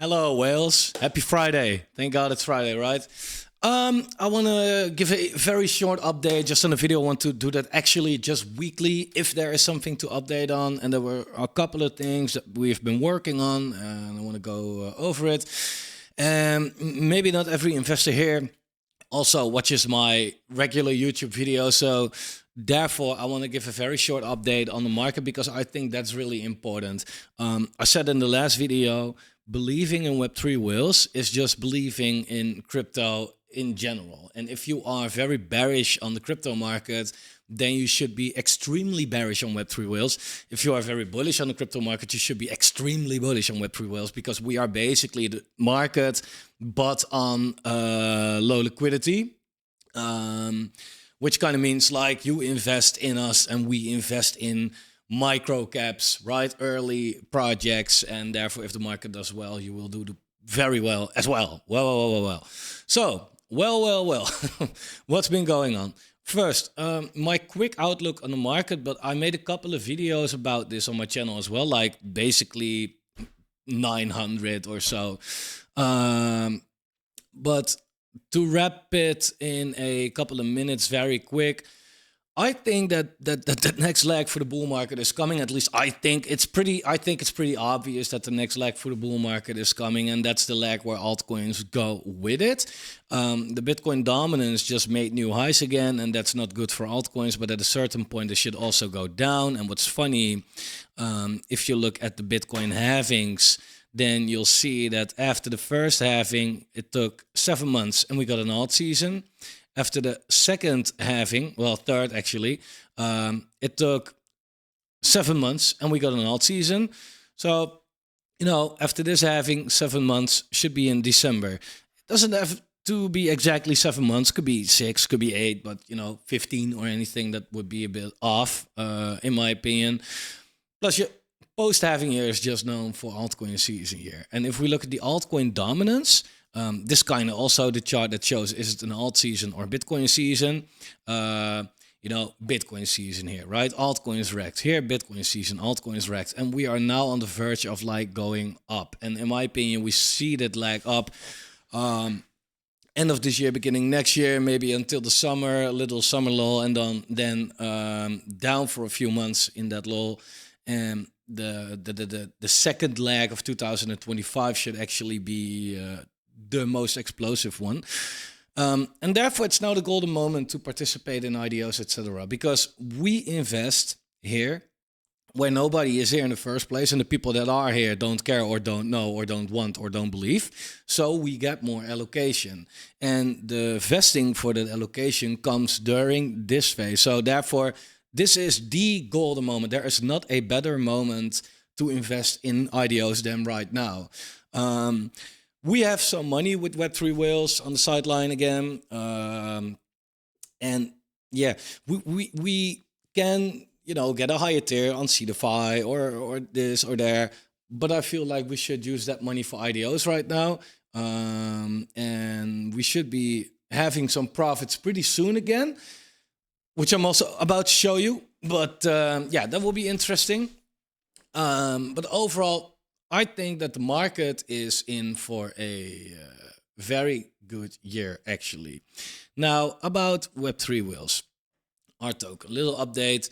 Hello, Wales. Happy Friday. Thank God it's Friday, right? I want to give a very short update just on the video. I want to do that actually just weekly if there is something to update on. And there were a couple of things that we've been working on, and I want to go over it. And maybe not every investor here also watches my regular YouTube video. So therefore, I want to give a very short update on the market because I think that's really important. I said in the last video, believing in Web3 whales is just believing in crypto in general. And if you are very bearish on the crypto market, then you should be extremely bearish on Web3 whales. If you are very bullish on the crypto market, you should be extremely bullish on Web3 whales because we are basically the market, but on low liquidity. Which kind of means like you invest in us and we invest in micro caps, right? Early projects, and therefore, if the market does well, you will do very well as well. Well. So, well. What's been going on? First, my quick outlook on the market, but I made a couple of videos about this on my channel as well, like basically 900 or so. But to wrap it in a couple of minutes, very quick, I think that next leg for the bull market is coming. At least I think it's pretty obvious that the next leg for the bull market is coming, and that's the leg where altcoins go with it. The Bitcoin dominance just made new highs again, and that's not good for altcoins. But at a certain point, it should also go down. And what's funny, if you look at the Bitcoin halvings, then you'll see that after the first halving, it took 7 months, and we got an alt season. After the second halving, well, third actually, it took 7 months and we got an alt season. So, after this halving, 7 months should be in December. It doesn't have to be exactly 7 months, could be 6, could be 8, but 15 or anything that would be a bit off, in my opinion. Plus, your post-halving year is just known for altcoin season year. And if we look at the altcoin dominance, this kind of also the chart that shows is it an alt season or Bitcoin season? Bitcoin season here, right? Altcoins wrecked here, Bitcoin season, altcoins wrecked, and we are now on the verge of like going up. And in my opinion, we see that lag up end of this year, beginning next year, maybe until the summer, a little summer lull, and then down for a few months in that lull. And the second leg of 2025 should actually be the most explosive one. And therefore, it's now the golden moment to participate in IDOs, etc. Because we invest here where nobody is here in the first place, and the people that are here don't care or don't know or don't want or don't believe. So we get more allocation. And the vesting for that allocation comes during this phase. So therefore, this is the golden moment. There is not a better moment to invest in IDOs than right now. We have some money with Web3 whales on the sideline again. And yeah, we can, get a higher tier on CeDeFi or this or there. But I feel like we should use that money for IDOs right now. And we should be having some profits pretty soon again, which I'm also about to show you. But that will be interesting. But overall, I think that the market is in for a very good year, actually. Now, about Web3 whales, our token. Little update.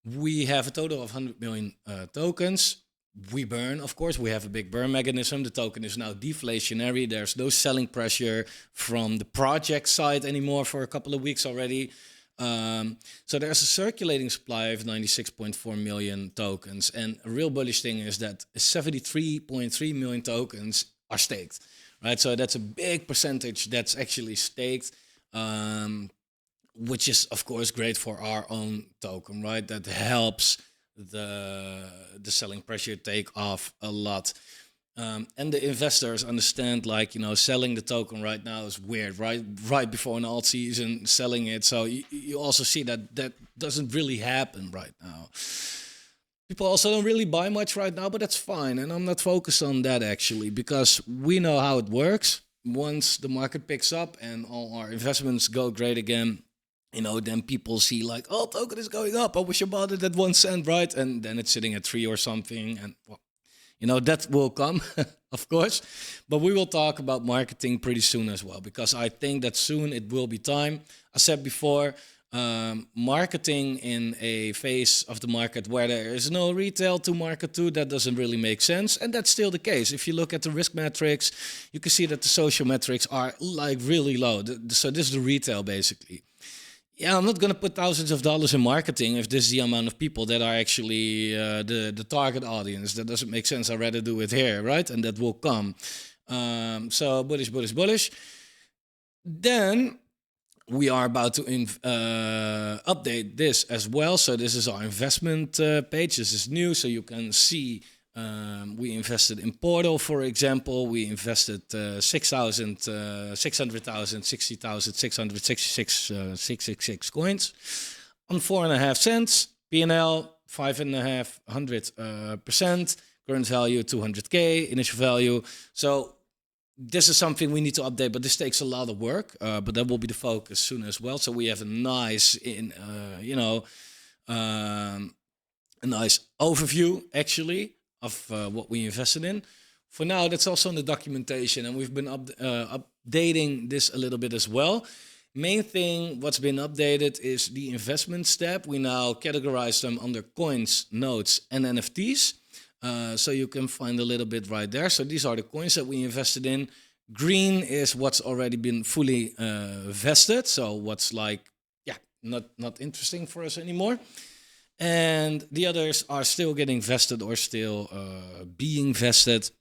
We have a total of 100 million tokens. We burn, of course. We have a big burn mechanism. The token is now deflationary. There's no selling pressure from the project side anymore for a couple of weeks already. So there's a circulating supply of 96.4 million tokens, and a real bullish thing is that 73.3 million tokens are staked, right? So that's a big percentage that's actually staked, which is of course great for our own token, right? That helps the selling pressure take off a lot. And the investors understand, selling the token right now is weird, right? Right before an alt season, selling it. So you also see that doesn't really happen right now. People also don't really buy much right now, but that's fine. And I'm not focused on that actually, because we know how it works. Once the market picks up and all our investments go great again, then people see like, oh, token is going up. I wish I bought it at 1 cent, right? And then it's sitting at 3 or something. And that will come, of course. But we will talk about marketing pretty soon as well, because I think that soon it will be time. I said before, marketing in a phase of the market where there is no retail to market to, that doesn't really make sense. And that's still the case. If you look at the risk metrics, you can see that the social metrics are like really low. So this is the retail basically. Yeah, I'm not going to put thousands of dollars in marketing if this is the amount of people that are actually the target audience. That doesn't make sense. I'd rather do it here, right? And that will come. So bullish, bullish, bullish. Then we are about to update this as well. So this is our investment page. This is new, so you can see we invested in Portal, for example. We invested 600,000, 60,000, 666 coins on 4.5 cents. P&L 5.5%. Current value 200K. Initial value. So this is something we need to update, but this takes a lot of work. But that will be the focus soon as well. So we have a nice, a nice overview actually of what we invested in. For now, that's also in the documentation, and we've been updating this a little bit as well. Main thing what's been updated is the investment step. We now categorize them under coins, notes, and NFTs. So you can find a little bit right there. So these are the coins that we invested in. Green is what's already been fully vested. So what's like, not interesting for us anymore. And the others are still getting vested or still being vested.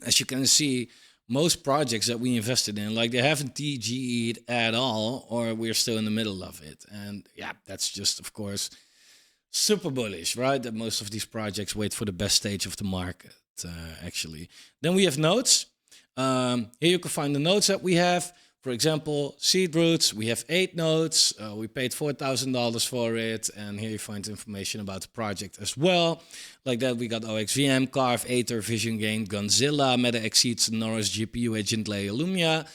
As you can see, most projects that we invested in, like they haven't TGE'd at all, or we're still in the middle of it. And yeah, that's just, of course, super bullish, right? That most of these projects wait for the best stage of the market, actually. Then we have notes. Here you can find the notes that we have. For example, seed roots, we have 8 nodes. We paid $4,000 for it. And here you find information about the project as well. Like that, we got OXVM, Carve, Aether, Vision Gain, Gonzilla, Meta Exceeds, Norris, GPU, Agent Layer, Lumia.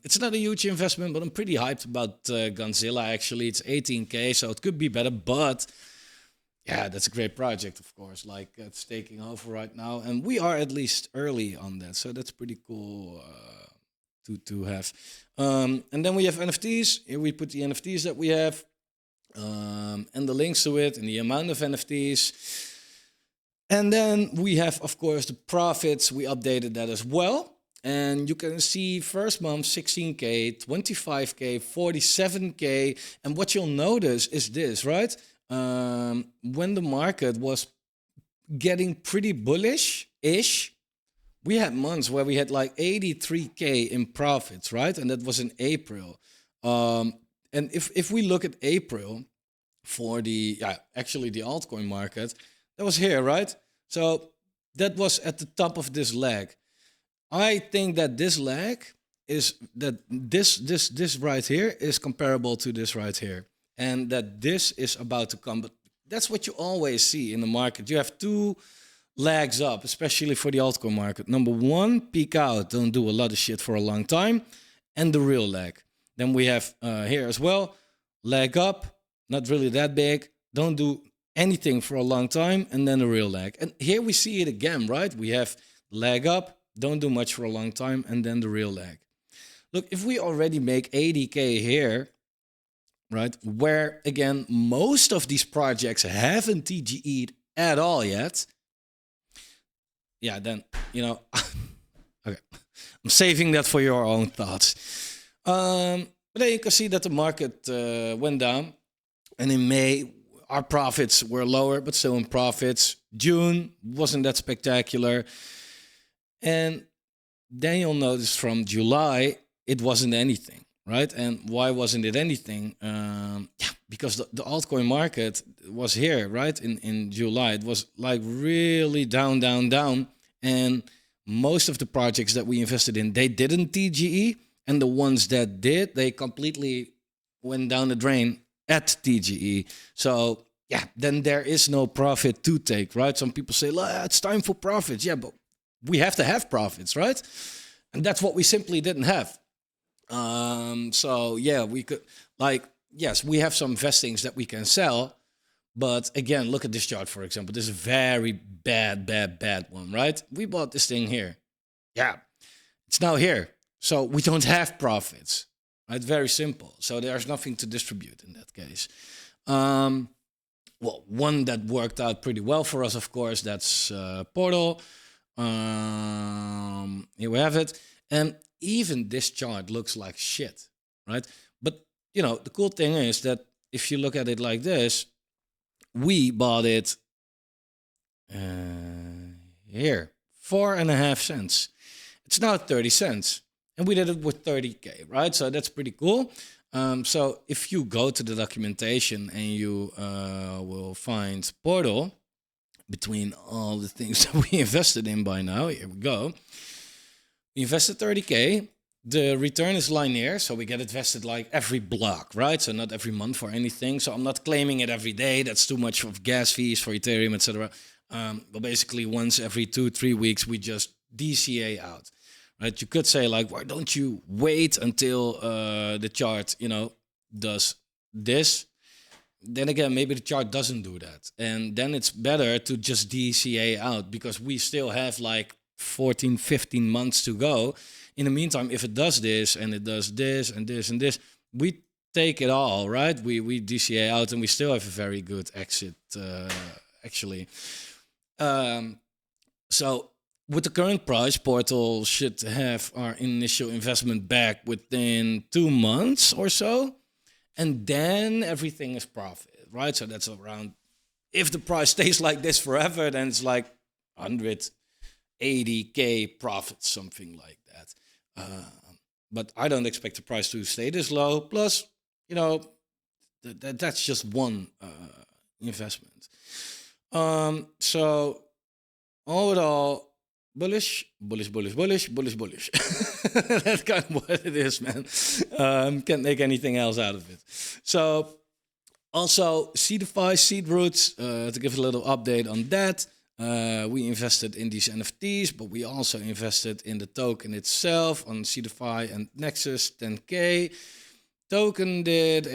It's not a huge investment, but I'm pretty hyped about Gonzilla, actually. It's 18K, so it could be better. But yeah, that's a great project, of course. Like, it's taking over right now. And we are at least early on that. So that's pretty cool to have. And then we have NFTs. Here we put the NFTs that we have and the links to it and the amount of NFTs. And then we have, of course, the profits. We updated that as well. And you can see first month 16K, 25K, 47K. And what you'll notice is this, right? When the market was getting pretty bullish-ish, we had months where we had like 83K in profits, right? And that was in April. And if we look at April for the altcoin market, that was here, right? So that was at the top of this leg. I think that this leg is that this right here is comparable to this right here, and that this is about to come. But that's what you always see in the market. You have 2 legs up, especially for the altcoin market. Number 1, peak out, don't do a lot of shit for a long time, and the real leg. Then we have here as well, leg up, not really that big, don't do anything for a long time, and then the real leg. And here we see it again, right? We have leg up, don't do much for a long time, and then the real leg. Look, if we already make 80K here, right, where, again, most of these projects haven't TGE'd at all yet, yeah, then, okay, I'm saving that for your own thoughts. But then you can see that the market went down, and in May, our profits were lower, but still in profits. June wasn't that spectacular. And then you'll notice from July, it wasn't anything, right? And why wasn't it anything? Because the altcoin market was here, right? In July, it was like really down. And most of the projects that we invested in, they didn't TGE. And the ones that did, they completely went down the drain at TGE. So yeah, then there is no profit to take, right? Some people say, it's time for profits. Yeah, but we have to have profits, right? And that's what we simply didn't have. So yeah, we could, like, yes, we have some vestings that we can sell, But again, look at this chart, for example. This is a very bad one, right? We bought this thing here. Yeah, it's now here. So we don't have profits, right? Very simple. So there's nothing to distribute in that case. Well, one that worked out pretty well for us, of course, that's Portal. Here we have it. And even this chart looks like shit, right? But, the cool thing is that if you look at it like this, we bought it here, 4.5 cents. It's now 30 cents. And we did it with 30K, right? So that's pretty cool. So if you go to the documentation and you will find Portal between all the things that we invested in by now, here we go. We invested 30K. The return is linear, so we get invested like every block, right? So not every month or anything. So I'm not claiming it every day. That's too much of gas fees for Ethereum, etc. But basically once every 2-3 weeks, we just DCA out. Right, you could say like, why don't you wait until the chart, does this? Then again, maybe the chart doesn't do that, and then it's better to just DCA out because we still have like 14-15 months to go. In the meantime, if it does this and it does this and this and this, we take it all, right? We DCA out and we still have a very good exit, actually. So with the current price, Portal should have our initial investment back within 2 months or so. And then everything is profit, right? So that's around, if the price stays like this forever, then it's like 180K profit, something like that. But I don't expect the price to stay this low. Plus, that's just one investment. So all in all, bullish. That's kind of what it is, man. Can't make anything else out of it. So also Seedify, Seedroots, to give a little update on that. We invested in these NFTs, but we also invested in the token itself on Seedify and Nexus 10K. Token did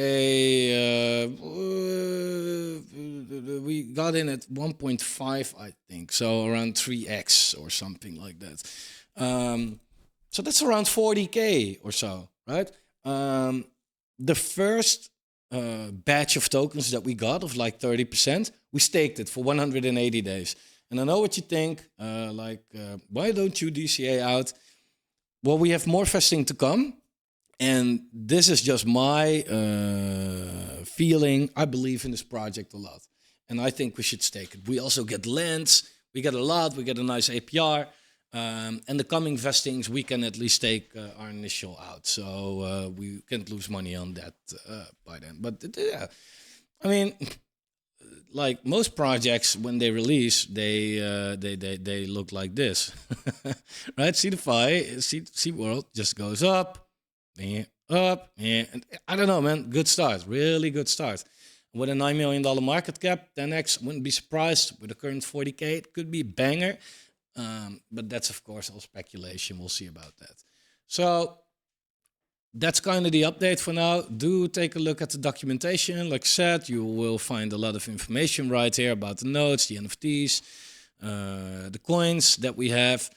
we got in at 1.5, I think, so around 3x or something like that. So that's around 40K or so, right? The first batch of tokens that we got of like 30%, we staked it for 180 days. And I know what you think, why don't you DCA out? Well, we have more vesting to come. And this is just my feeling. I believe in this project a lot. And I think we should stake it. We also get lands. We get a lot. We get a nice APR. And the coming vestings, we can at least take our initial out. So we can't lose money on that by then. But yeah, I mean, like most projects, when they release, they look like this. Right? Seedify, SeedWorld just goes up. And I don't know, man. Good start, really good start. With a $9 million market cap, 10x, wouldn't be surprised. With the current 40K, it could be a banger. But that's, of course, all speculation. We'll see about that. So that's kind of the update for now. Do take a look at the documentation. Like I said, you will find a lot of information right here about the nodes, the NFTs, the coins that we have.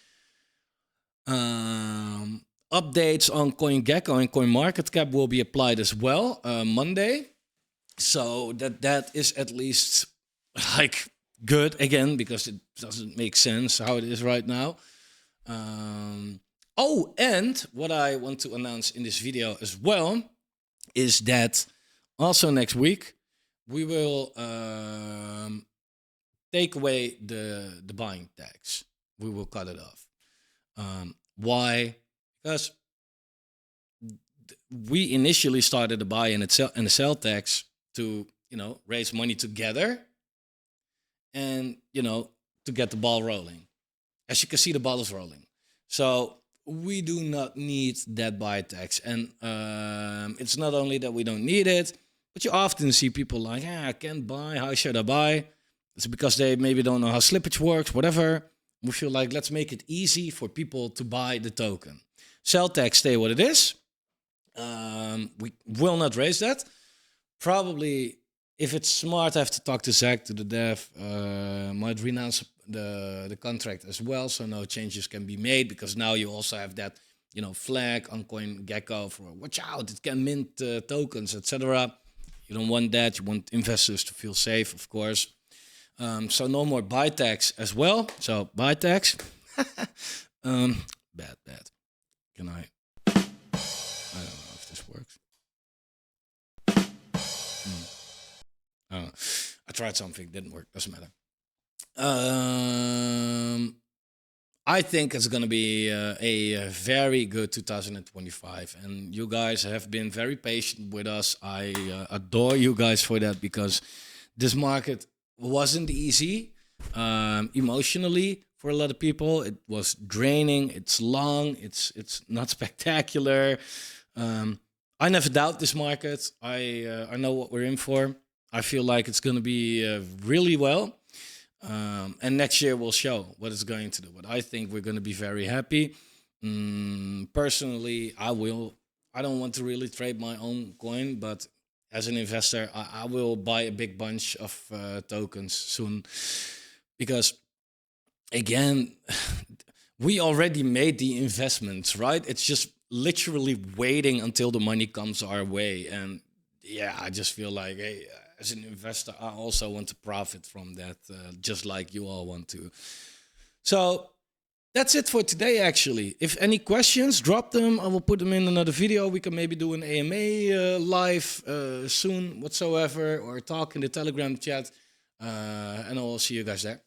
Updates on CoinGecko and CoinMarketCap will be applied as well Monday. So that is at least like good again, because it doesn't make sense how it is right now. And what I want to announce in this video as well is that also next week we will take away the buying tax. We will cut it off. Why? Because we initially started the buy and the sell tax to, raise money together and, to get the ball rolling. As you can see, the ball is rolling. So we do not need that buy tax. And it's not only that we don't need it, but you often see people like, I can't buy. How should I buy? It's because they maybe don't know how slippage works, whatever. We feel like, let's make it easy for people to buy the token. Sell tax, stay what it is. We will not raise that. Probably if it's smart, I have to talk to Zach, to the dev. Might renounce the contract as well, so no changes can be made, because now you also have that, flag on CoinGecko for watch out, it can mint tokens, etc. You don't want that. You want investors to feel safe, of course. So no more buy tax as well. So buy tax. Bad. Can I? I don't know if this works. I don't know. I tried something, didn't work. Doesn't matter. I think it's gonna be a very good 2025, and you guys have been very patient with us. I adore you guys for that, because this market wasn't easy emotionally for a lot of people. It was draining. It's long. It's not spectacular. I never doubt this market. I know what we're in for. I feel like it's going to be really well. And next year will show what it's going to do. But I think we're going to be very happy. Personally, I don't want to really trade my own coin, but as an investor, I will buy a big bunch of tokens soon, because again, we already made the investments, right? It's just literally waiting until the money comes our way. And yeah, I just feel like, hey, as an investor, I also want to profit from that, just like you all want to. So that's it for today, actually. If any questions, drop them. I will put them in another video. We can maybe do an AMA live soon, whatsoever, or talk in the Telegram chat. And I will see you guys there.